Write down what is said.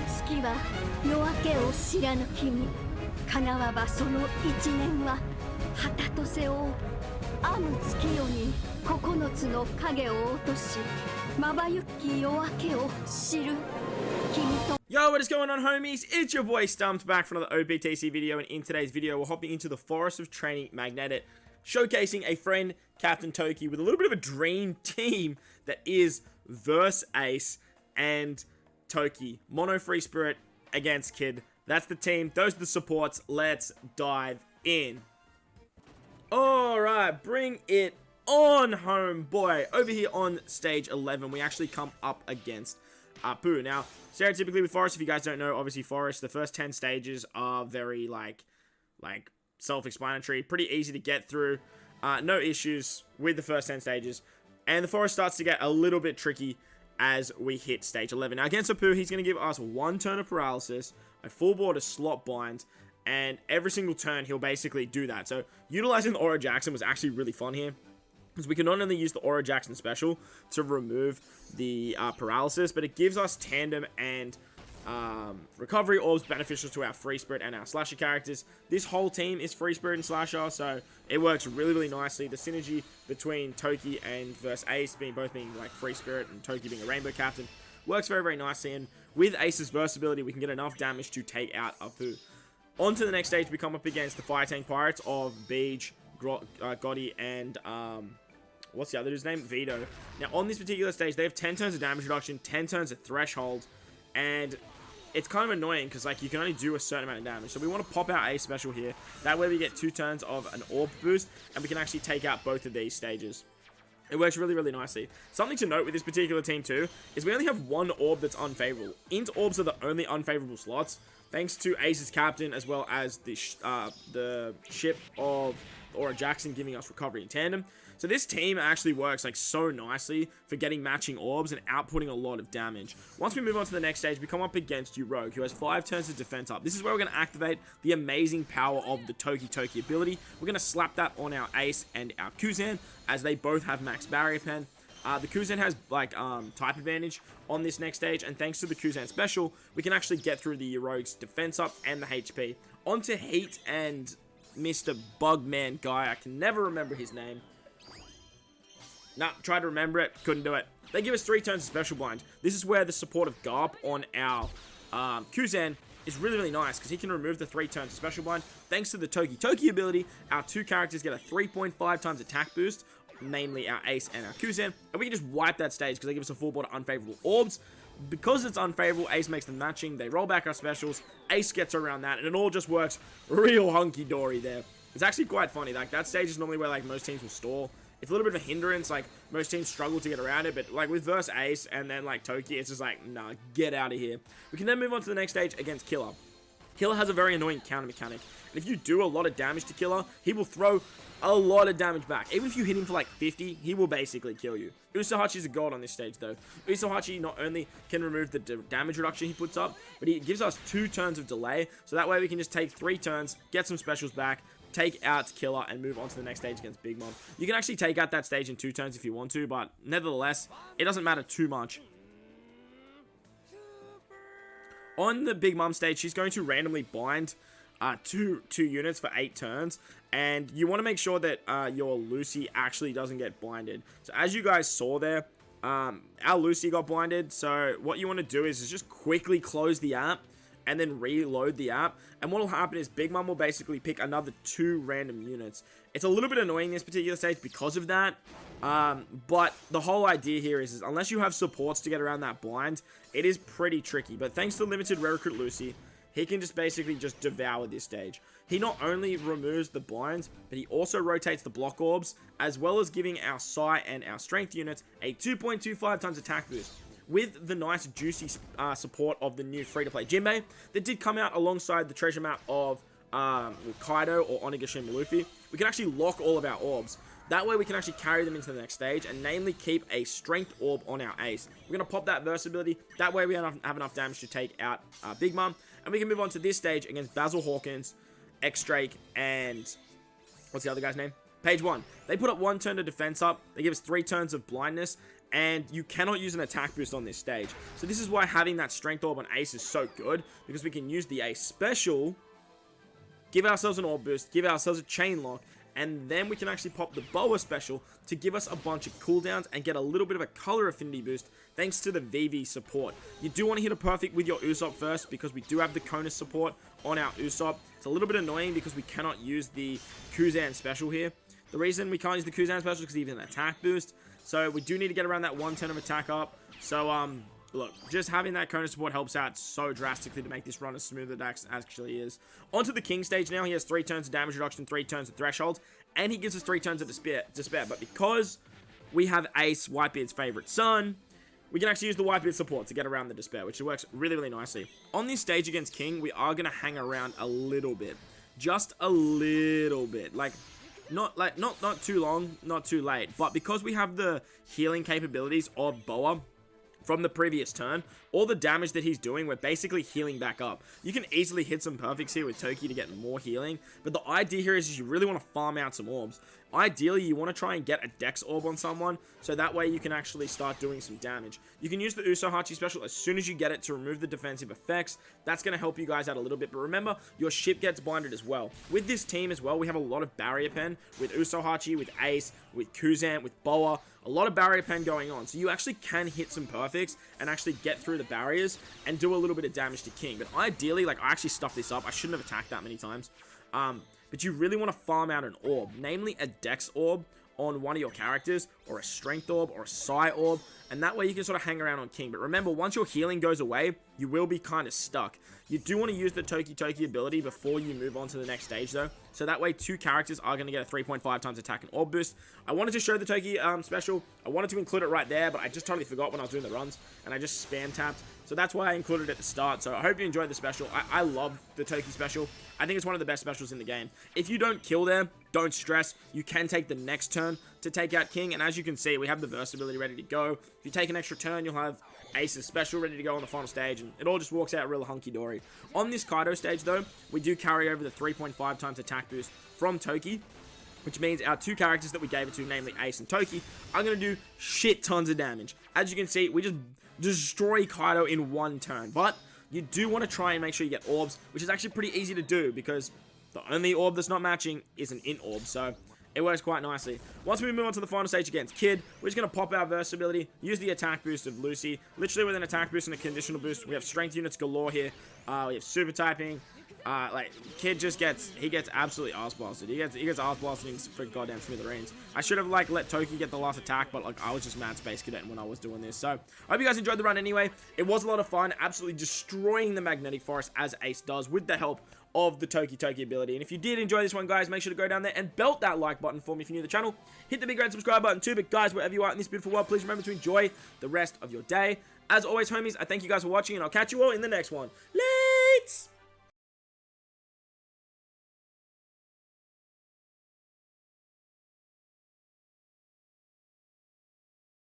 月は夜明けを知らぬ君かなわばその一年は旗と背負う編む月夜に9つの影を落としまばゆき夜明けを知る君と Yo, what is going on, homies? It's your boy Stumped back for another OPTC video, and in today's video we're hopping into the Forest of Training Magnetic, showcasing a friend, Captain Toki, with a little bit of a dream team that is Verse Ace and Toki. Mono Free Spirit against Kid. That's the team. Those are the supports. Let's dive in. Alright, bring it on home, boy. Over here on stage 11, we actually come up against Apu. Now, stereotypically with Forest, if you guys don't know, obviously Forest, the first 10 stages are very, like self-explanatory. Pretty easy to get through. No issues with the first 10 stages. And the Forest starts to get a little bit tricky as we hit stage 11. Now, against Apu, he's going to give us one turn of paralysis, a full board of slot bind, and every single turn he'll basically do that. So, utilizing the Aura Jackson was actually really fun here, because we can not only use the Aura Jackson special to remove the paralysis, but it gives us tandem and recovery orbs beneficial to our Free Spirit and our Slasher characters. This whole team is Free Spirit and Slasher, so it works really, really nicely. The synergy between Toki and Verse Ace both being like Free Spirit and Toki being a Rainbow Captain works very, very nicely. And with Ace's versatility, we can get enough damage to take out Apu. On to the next stage, we come up against the Fire Tank Pirates of Big, Gotti, and what's the other dude's name? Vito. Now, on this particular stage, they have 10 turns of damage reduction, 10 turns of threshold, and it's kind of annoying because, like, you can only do a certain amount of damage. So we want to pop our Ace special here. That way we get 2 turns of an orb boost, and we can actually take out both of these stages. It works really, really nicely. Something to note with this particular team, too, is we only have one orb that's unfavorable. Int orbs are the only unfavorable slots, thanks to Ace's captain, as well as the ship of Aura Jackson giving us recovery in tandem. So this team actually works like so nicely for getting matching orbs and outputting a lot of damage. Once we move on to the next stage, we come up against Yonko, who has 5 turns of defense up. This is where we're going to activate the amazing power of the Toki Toki ability. We're going to slap that on our Ace and our Kuzan, as they both have max barrier pen. The Kuzan has like type advantage on this next stage, and thanks to the Kuzan special, we can actually get through the Yonko's defense up and the HP. Onto Heat and Mr. Bugman guy. I can never remember his name. Nah, tried to remember it, couldn't do it. They give us 3 turns of special blind. This is where the support of Garp on our Kuzan is really, really nice, because he can remove the 3 turns of special blind. Thanks to the Toki Toki ability, our 2 characters get a 3.5 times attack boost, namely our Ace and our Kuzan, and we can just wipe that stage because they give us a full board of unfavorable orbs. Because it's unfavorable, Ace makes them matching, they roll back our specials, Ace gets around that, and it all just works real hunky-dory there. It's actually quite funny. Like, that stage is normally where, like, most teams will stall. It's a little bit of a hindrance, like, most teams struggle to get around it, but, like, with Verse Ace and then, like, Toki, it's just like, nah, get out of here. We can then move on to the next stage against Killer. Killer has a very annoying counter mechanic, and if you do a lot of damage to Killer, he will throw a lot of damage back. Even if you hit him for like 50, he will basically kill you. Usohachi's a god on this stage though. Usohachi not only can remove the damage reduction he puts up, but he gives us 2 turns of delay, so that way we can just take 3 turns, get some specials back, take out Killer, and move on to the next stage against Big Mom. You can actually take out that stage in 2 turns if you want to, but nevertheless, it doesn't matter too much. On the Big Mom stage, she's going to randomly bind two units for 8 turns, and you want to make sure that your Lucy actually doesn't get blinded. So as you guys saw there, our Lucy got blinded, so what you want to do is just quickly close the app and then reload the app, and what will happen is Big Mom will basically pick another 2 random units. It's a little bit annoying this particular stage because of that, but the whole idea here is unless you have supports to get around that blind, it is pretty tricky. But thanks to limited rare recruit Lucy, he can just basically just devour this stage. He not only removes the blinds, but he also rotates the block orbs, as well as giving our Psi and our strength units a 2.25 times attack boost. With the nice juicy support of the new free-to-play Jinbei that did come out alongside the treasure map of Kaido or Onigashima Luffy, we can actually lock all of our orbs. That way we can actually carry them into the next stage, and namely keep a strength orb on our Ace. We're going to pop that versatility. That way we have enough damage to take out Big Mom. And we can move on to this stage against Basil Hawkins, X-Drake, and what's the other guy's name? Page 1. They put up 1 turn to defense up. They give us 3 turns of blindness. And you cannot use an attack boost on this stage. So this is why having that strength orb on Ace is so good. Because we can use the Ace special, give ourselves an orb boost, give ourselves a chain lock, and then we can actually pop the Boa special to give us a bunch of cooldowns and get a little bit of a color affinity boost thanks to the VV support. You do want to hit a perfect with your Usopp first because we do have the Conus support on our Usopp. It's a little bit annoying because we cannot use the Kuzan special here. The reason we can't use the Kuzan special is because even an attack boost. So we do need to get around that 110 of attack up. So look, just having that Conus support helps out so drastically to make this run as smooth as it actually is. Onto the King stage now. He has 3 turns of damage reduction, 3 turns of threshold, and he gives us 3 turns of despair. But because we have Ace, Whitebeard's favorite son, we can actually use the Whitebeard support to get around the despair, which works really, really nicely. On this stage against King, we are going to hang around a little bit. Just a little bit. Not too long, not too late. But because we have the healing capabilities of Boa from the previous turn, all the damage that he's doing, we're basically healing back up. You can easily hit some perfects here with Toki to get more healing, but the idea here is you really want to farm out some orbs. Ideally, you want to try and get a Dex orb on someone, so that way you can actually start doing some damage. You can use the Usohachi special as soon as you get it to remove the defensive effects. That's going to help you guys out a little bit, but remember, your ship gets blinded as well. With this team as well, we have a lot of barrier pen with Usohachi, with Ace, with Kuzan, with Boa. A lot of barrier pen going on, so you actually can hit some perfects and actually get through the barriers and do a little bit of damage to King. But ideally, like, I actually stuffed this up. I shouldn't have attacked that many times. But you really want to farm out an orb, namely a Dex orb on one of your characters, or a Strength orb, or a Psi orb, and that way you can sort of hang around on King. But remember, once your healing goes away, you will be kind of stuck. You do want to use the Toki Toki ability before you move on to the next stage though, so that way 2 characters are going to get a 3.5 times attack and orb boost. I wanted to show the Toki special. I wanted to include it right there, but I just totally forgot when I was doing the runs, and I just spam tapped. So that's why I included it at the start. So I hope you enjoyed the special. I love the Toki special. I think it's one of the best specials in the game. If you don't kill there, don't stress. You can take the next turn to take out King. And as you can see, we have the burst ability ready to go. If you take an extra turn, you'll have Ace's special ready to go on the final stage. And it all just works out real hunky-dory. On this Kaido stage, though, we do carry over the 3.5 times attack boost from Toki, which means our 2 characters that we gave it to, namely Ace and Toki, are going to do shit tons of damage. As you can see, we just destroy Kaido in 1 turn. But you do want to try and make sure you get orbs, which is actually pretty easy to do because the only orb that's not matching is an int orb. So it works quite nicely. Once we move on to the final stage against Kid, we're just going to pop our versatility, use the attack boost of Lucy. Literally with an attack boost and a conditional boost. We have strength units galore here. We have super typing. Like, Kid just gets absolutely ass blasted. He gets ass blasted for goddamn smithereens. I should have, like, let Toki get the last attack, but, like, I was just mad space cadet when I was doing this. So, I hope you guys enjoyed the run anyway. It was a lot of fun, absolutely destroying the magnetic forest as Ace does with the help of the Toki Toki ability. And if you did enjoy this one, guys, make sure to go down there and belt that like button for me if you're new to the channel. Hit the big red subscribe button too, but guys, wherever you are in this beautiful world, please remember to enjoy the rest of your day. As always, homies, I thank you guys for watching, and I'll catch you all in the next one. Lates!